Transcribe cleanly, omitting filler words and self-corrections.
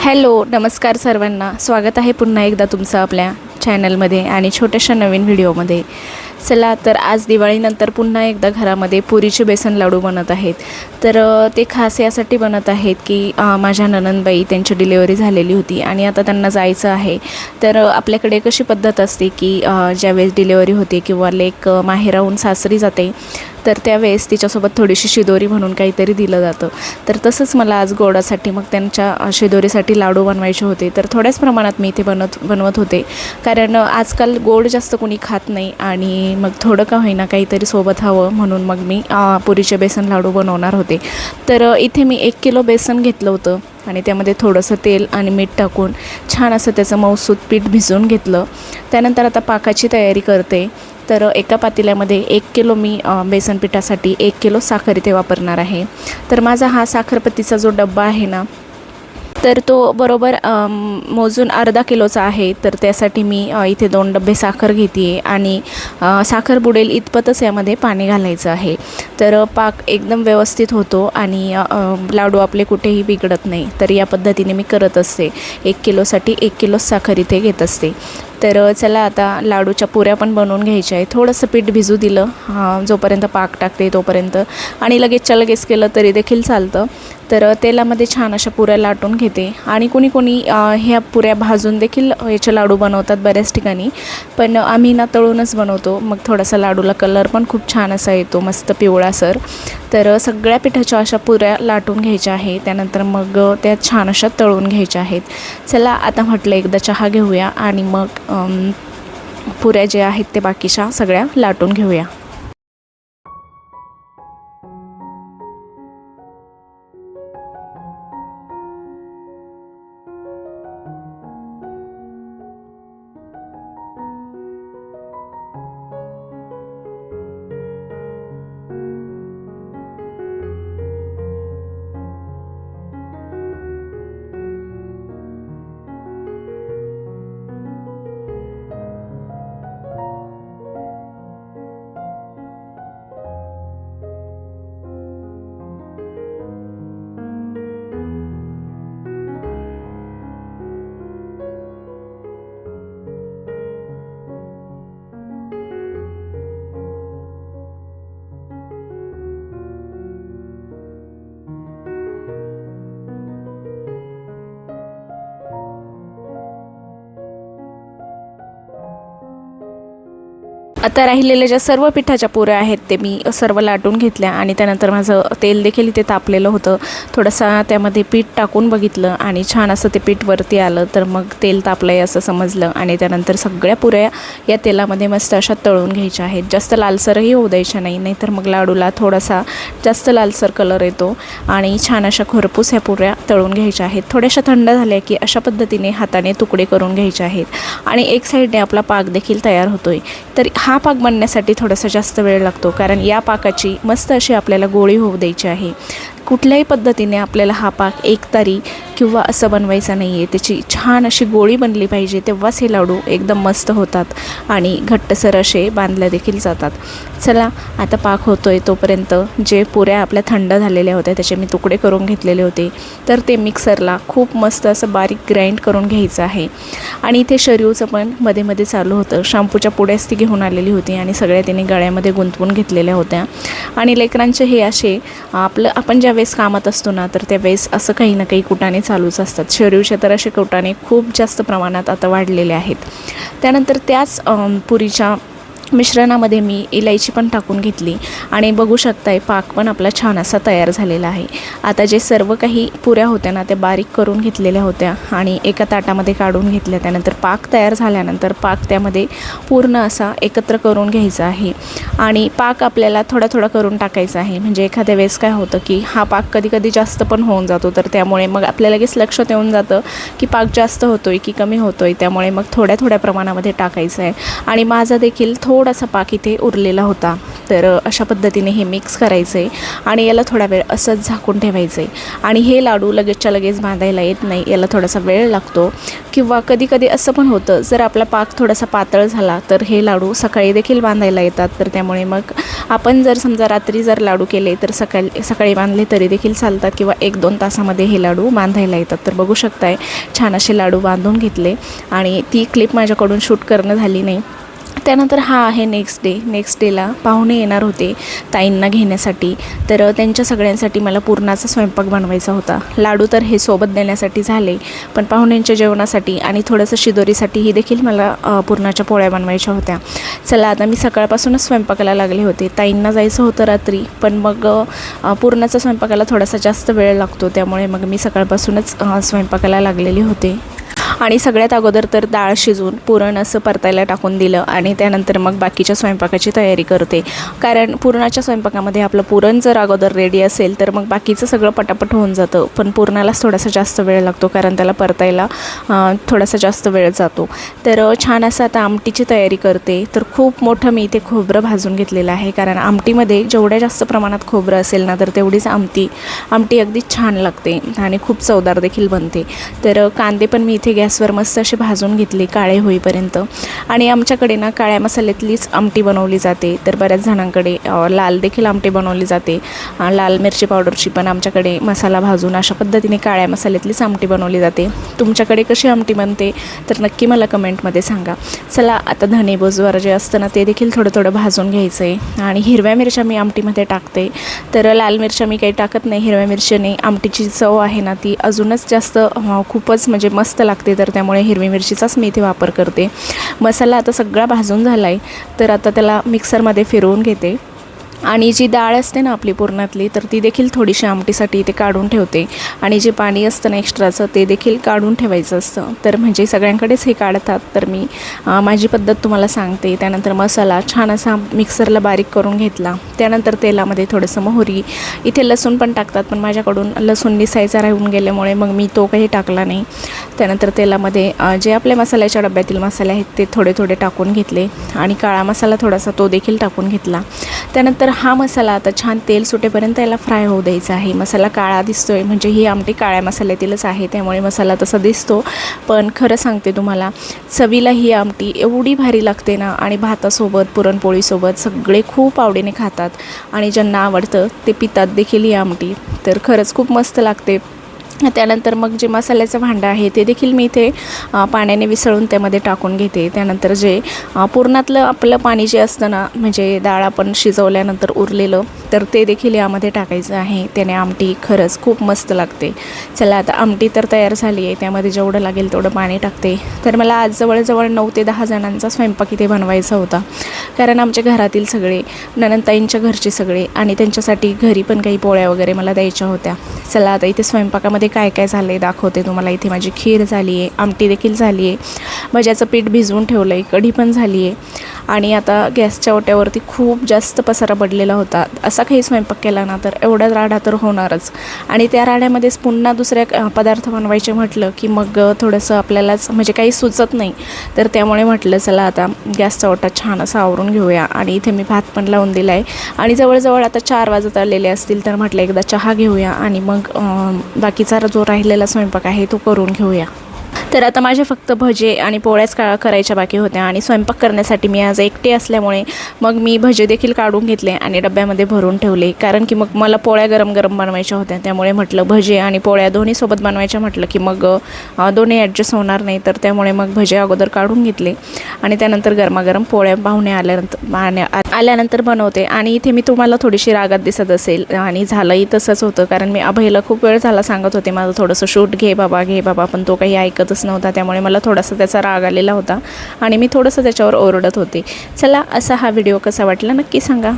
Hello, नमस्कार सर्वांना. स्वागत आहे पुन्हा एकदा तुमचं आपल्या चॅनलमध्ये आणि छोट्याशा नवीन व्हिडिओमध्ये. चला तर आज दिवाळीनंतर पुन्हा एकदा घरामध्ये पुरीचे बेसन लाडू बनत आहेत. तर ते खास यासाठी बनत आहेत की माझ्या नणंदबाई त्यांची डिलिव्हरी झालेली होती आणि आता त्यांना जायचं आहे. तर आपल्याकडे कशी पद्धत असते की ज्यावेळेस डिलिव्हरी होते किंवा लेक माहेराहून सासरी जाते तर त्यावेळेस तिच्यासोबत थोडीशी शिदोरी म्हणून काहीतरी दिलं जातं. तर तसंच मला आज गोडासाठी मग त्यांच्या शिदोरीसाठी लाडू बनवायचे होते. तर थोड्याच प्रमाणात मी इथे बनवत होते, कारण आजकाल गोड जास्त कोणी खात नाही आणि मग थोडं का होईना काहीतरी सोबत हवं म्हणून मग मी पुरीचे बेसन लाडू बनवणार होते. तर इथे मी 1 किलो बेसन घेतलं होतं आणि त्यामध्ये थोडंसं तेल आणि मीठ टाकून छान असं त्याचं मऊसूत पीठ भिजवून घेतलं. त्यानंतर आता पाकाची तयारी करते. तर एका पातेल्यामध्ये 1 किलो मी बेसन पिठासाठी 1 किलो साखर इथे वापरणार आहे. तर माझा हा साखरपत्तीचा जो डब्बा आहे ना, तर तो बरोबर मोजून अर्धा किलोचा आहे. तर त्यासाठी मी इथे 2 डबे साखर घेते आहे आणि साखर बुडेल इतपतच यामध्ये पाणी घालायचं आहे. तर पाक एकदम व्यवस्थित होतो आणि लाडू आपले कुठेही बिघडत नाही. तर या पद्धतीने मी करत असते. 1 किलोसाठी 1 किलो साखर इथे घेत असते. तर चला आता लाडूच्या पुऱ्या पण बनवून घ्यायच्या आहे. थोडंसं पीठ भिजू दिलं जोपर्यंत पाक टाकते तोपर्यंत, आणि लगेचच्या लगेच केलं तरी देखील चालतं. तर तेलामध्ये छान अशा पुऱ्या लाटून घेते आणि कोणी ह्या पुऱ्या भाजून देखील याचे लाडू बनवतात बऱ्याच ठिकाणी, पण आम्ही ना तळूनच बनवतो. मग थोडासा लाडूला कलर पण खूप छान असा येतो, मस्त पिवळासर. तर सगळ्या पिठाच्या अशा पुऱ्या लाटून घ्यायच्या आहे. त्यानंतर मग त्या छान अशा तळून घ्यायच्या आहेत. चला आता म्हटलं एकदा चहा घेऊया आणि मग पुऱ्या ज्या आहेत ते बाकीच्या सगळ्या लाटून घेऊया. आता राहिलेल्या ज्या सर्व पिठाच्या पुऱ्या आहेत ते मी सर्व लाटून घेतल्या आणि त्यानंतर माझं तेल देखील इथे तापलेलं होतं. थोडंसं त्यामध्ये पीठ टाकून बघितलं आणि छान असं ते पीठ वरती आलं. तर मग तेल तापलं आहे असं समजलं आणि त्यानंतर सगळ्या पुऱ्या या तेलामध्ये मस्त अशा तळून घ्यायच्या आहेत. जास्त लालसरही होऊ द्यायच्या नाही, तर मग लाडूला थोडासा जास्त लालसर कलर येतो. आणि छान अशा खरपूस ह्या पुऱ्या तळून घ्यायच्या आहेत. थोड्याशा थंड झाल्या की अशा पद्धतीने हाताने तुकडे करून घ्यायचे आहेत आणि एक साईडने आपला पाक देखील तयार होतोय. तर हा पाक बनण्यासाठी थोडासा जास्त वेळ लागतो, कारण या पाकाची मस्त अशी आपल्याला गोळी होऊ द्यायची आहे. कुठल्याही पद्धतीने आपल्याला हा पाक एकतारी किंवा असं बनवायचा नाही आहे. त्याची छान अशी गोळी बनली पाहिजे, तेव्हाच हे लाडू एकदम मस्त होतात आणि घट्टसर असे बांधले देखील जातात. चला आता पाक होतोय तोपर्यंत जे पुऱ्या आपल्या थंड झालेल्या होत्या त्याचे मी तुकडे करून घेतलेले होते. तर ते मिक्सरला खूप मस्त असं बारीक ग्राइंड करून घ्यायचं आहे. आणि इथे शरीवचं पण मध्ये मध्ये चालू होतं. शॅम्पूच्या पुड्याच ती घेऊन आलेली होती आणि सगळ्या तिने गळ्यामध्ये गुंतवून घेतलेल्या होत्या. आणि लेकरांचे हे असे आपण ज्या वेळेस कामात असतो ना, तर त्यावेळेस असं काही ना काही कुटाणे चालूच असतात. शरीवचे तर असे कुटाणे खूप जास्त प्रमाणात आता वाढलेले आहेत. त्यानंतर त्याच पुरीच्या मिश्रणामध्ये मी इलायची पण टाकून घेतली आणि बघू शकताय पाक पण आपला छान असा तयार झालेला आहे. आता जे सर्व काही पुऱ्या होत्या ना त्या बारीक करून घेतलेल्या होत्या आणि एका ताटामध्ये काढून घेतल्या. त्यानंतर पाक तयार झाल्यानंतर पाक त्यामध्ये पूर्ण असा एकत्र करून घ्यायचा आहे आणि पाक आपल्याला थोडा थोडा करून टाकायचा आहे. म्हणजे एखाद्या वेळेस काय होतं की हा पाक कधी कधी जास्त पण होऊन जातो, तर त्यामुळे मग आपल्याला लगेच लक्षात येऊन जातं की पाक जास्त होतोय की कमी होतोय. त्यामुळे मग थोड्या थोड्या प्रमाणामध्ये टाकायचं आहे. आणि माझा देखील थोडासा पाक इथे उरलेला होता. तर अशा पद्धतीने हे मिक्स करायचं आहे आणि याला थोडा वेळ असंच झाकून ठेवायचं आहे. आणि हे लाडू लगेचच्या लगेच बांधायला येत नाही, याला थोडासा वेळ लागतो. किंवा कधी असं पण होतं, जर आपला पाक थोडासा पातळ झाला तर हे लाडू सकाळी देखील बांधायला येतात. तर त्यामुळे मग आपण जर समजा रात्री जर लाडू केले तर सकाळी बांधले तरी देखील चालतात किंवा 1-2 तासामध्ये हे लाडू बांधायला येतात. तर बघू शकताय छान असे लाडू बांधून घेतले आणि ती क्लिप माझ्याकडून शूट करणं झाली नाही. त्यानंतर हा आहे नेक्स्ट डेला पाहुणे येणार होते ताईंना घेण्यासाठी. तर त्यांच्या सगळ्यांसाठी मला पुरणाचा स्वयंपाक बनवायचा होता. लाडू तर हे सोबत देण्यासाठी झाले, पण पाहुण्यांच्या जेवणासाठी आणि थोडंसं शिदोरीसाठीही देखील मला पुरणाच्या पोळ्या बनवायच्या होत्या. चला आता मी सकाळपासूनच स्वयंपाकाला लागले होते. ताईंना जायचं होतं रात्री, पण मग पुरणाचा स्वयंपाकाला थोडासा जास्त वेळ लागतो, त्यामुळे मग मी सकाळपासूनच स्वयंपाकाला लागलेली होते. आणि सगळ्यात अगोदर तर डाळ शिजवून पुरण असं परतायला टाकून दिलं आणि त्यानंतर मग बाकीच्या स्वयंपाकाची तयारी करते. कारण पुरणाच्या स्वयंपाकामध्ये आपलं पुरण जर अगोदर रेडी असेल तर मग बाकीचं सगळं पटापट होऊन जातं, पण पुरणालाच थोडासा जास्त वेळ लागतो कारण त्याला परतायला थोडासा जास्त वेळ जातो. तर छान असं आता आमटीची तयारी करते. तर खूप मोठं मी इथे खोबरं भाजून घेतलेलं आहे, कारण आमटीमध्ये जेवढ्या जास्त प्रमाणात खोबरं असेल ना तर तेवढीच आमटी अगदी छान लागते आणि खूप चवदार देखील बनते. तर कांदे पण मी इथे गॅसवर मस्त असे भाजून घेतले काळे होईपर्यंत. आणि आमच्याकडे ना काळ्या मसाल्यातलीच आमटी बनवली जाते. तर बऱ्याच जणांकडे लाल देखील आमटी बनवली जाते. लाल मिरची पावडरची पण आमच्याकडे मसाला भाजून अशा पद्धतीने काळ्या मसाल्यातलीच आमटी बनवली जाते. तुमच्याकडे कशी आमटी बनते तर नक्की मला कमेंटमध्ये सांगा. चला आता धणे बोजवार जे असतं ना ते देखील थोडं भाजून घ्यायचं आहे. आणि हिरव्या मिरच्या मी आमटीमध्ये टाकते. तर लाल मिरच्या मी काही टाकत नाही. हिरव्या मिरच्याने आमटीची चव आहे ना ती अजूनच जास्त खूपच म्हणजे मस्त लागते. तर त्यामुळे हिरवी मिरचीचाच मी इथे वापर करते. मसाला आता सगळा भाजून झाला आहे, तर आता त्याला मिक्सरमध्ये फिरवून घेते. आणि जी डाळ असते ना आपली पुरणातली तर ती देखील थोडीशी आमटीसाठी इथे काढून ठेवते. आणि जे पाणी असतं ना एक्स्ट्राचं ते देखील काढून ठेवायचं असतं. तर म्हणजे सगळ्यांकडेच हे काढतात, तर मी माझी पद्धत तुम्हाला सांगते. त्यानंतर मसाला छान असा मिक्सरला बारीक करून घेतला. त्यानंतर तेलामध्ये थोडंसं मोहरी, इथे लसूण पण टाकतात पण माझ्याकडून लसूण निसायचा राहून गेल्यामुळे मग मी तो काही टाकला नाही. त्यानंतर तेलामध्ये जे आपल्या मसाल्याच्या डब्यातील मसाले आहेत ते थोडे टाकून घेतले आणि काळा मसाला थोडासा तो देखील टाकून घेतला. त्यानंतर हा मसाला आता छान तेल सुटेपर्यंत याला फ्राय होऊ द्यायचा आहे. मसाला काळा दिसतोय म्हणजे ही आमटी काळ्या मसाल्यातीलच आहे, त्यामुळे मसाला तसा दिसतो. पण खरं सांगते तुम्हाला, चवीला ही आमटी एवढी भारी लागते ना, आणि भातासोबत पुरणपोळीसोबत सगळे खूप आवडीने खातात आणि ज्यांना आवडतं ते पितात देखील ही आमटी. तर खरंच खूप मस्त लागते. त्यानंतर मग जे मसाल्याचं भांडं आहे ते देखील मी इथे पाण्याने विसळून त्यामध्ये टाकून घेते. त्यानंतर जे पुरणातलं आपलं पाणी जे असतं ना, म्हणजे डाळ आपण शिजवल्यानंतर उरलेलं, तर ते देखील यामध्ये टाकायचं आहे. त्याने आमटी खरंच खूप मस्त लागते. चला आता आमटी तर तयार झाली आहे, त्यामध्ये जेवढं लागेल तेवढं पाणी टाकते. तर मला आज जवळजवळ 9 ते 10 जणांचा स्वयंपाक इथे बनवायचा होता, कारण आमच्या घरातील सगळे, नणंदताईंच्या घरचे सगळे आणि त्यांच्यासाठी घरी पण काही पोळ्या वगैरे मला द्यायच्या होत्या. चला आता इथे स्वयंपाकामध्ये काय झालं आहे दाखवते तुम्हाला. इथे माझी खीर झाली आहे, आमटी देखील झाली आहे, भज्याचं पीठ भिजवून ठेवलं आहे, कढी पण झाली आहे. आणि आता गॅसच्या ओट्यावरती खूप जास्त पसारा पडलेला होता. असा काही स्वयंपाक केला ना तर एवढा राडा तर होणारच. आणि त्या राड्यामध्येच पुन्हा दुसऱ्या पदार्थ बनवायचे म्हटलं की मग थोडंसं आपल्यालाच म्हणजे काही सुचत नाही. तर त्यामुळे म्हटलं चला आता गॅसचा ओटा छान असा आवरून घेऊया. आणि इथे मी भात पण लावून दिला आहे आणि जवळजवळ आता 4 वाजत आलेले असतील, तर म्हटलं एकदा चहा घेऊया आणि मग बाकीचा जो राहिलेला स्वयंपाक आहे तो करून घेऊया. तर आता माझे फक्त भजे आणि पोळ्याच करायच्या बाकी होत्या. आणि स्वयंपाक करण्यासाठी मी आज एकटे असल्यामुळे मग मी भजे देखील काढून घेतले आणि डब्यामध्ये भरून ठेवले, कारण की मग मला पोळ्या गरम बनवायच्या होत्या. त्यामुळे म्हटलं भजे आणि पोळ्या दोन्ही सोबत बनवायच्या म्हटलं की मग दोन्ही ॲडजस्ट होणार नाही. तर त्यामुळे मग भजे अगोदर काढून घेतले आणि त्यानंतर गरमागरम पोळ्या पाहुणे आल्यानंतर बनवते. आणि इथे मी तुम्हाला थोडीशी रागात दिसत असेल आणि झालंही तसंच होतं, कारण मी अभयला खूप वेळ झाला सांगत होते माझं थोडंसं शूट घे बाबा, पण तो काही ऐकतच नव्हता. त्यामुळे मला थोडासा त्याचा राग आलेला होता आणि मी थोडंसं त्याच्यावर ओरडत होते. चला असा हा व्हिडिओ कसा वाटला नक्की सांगा.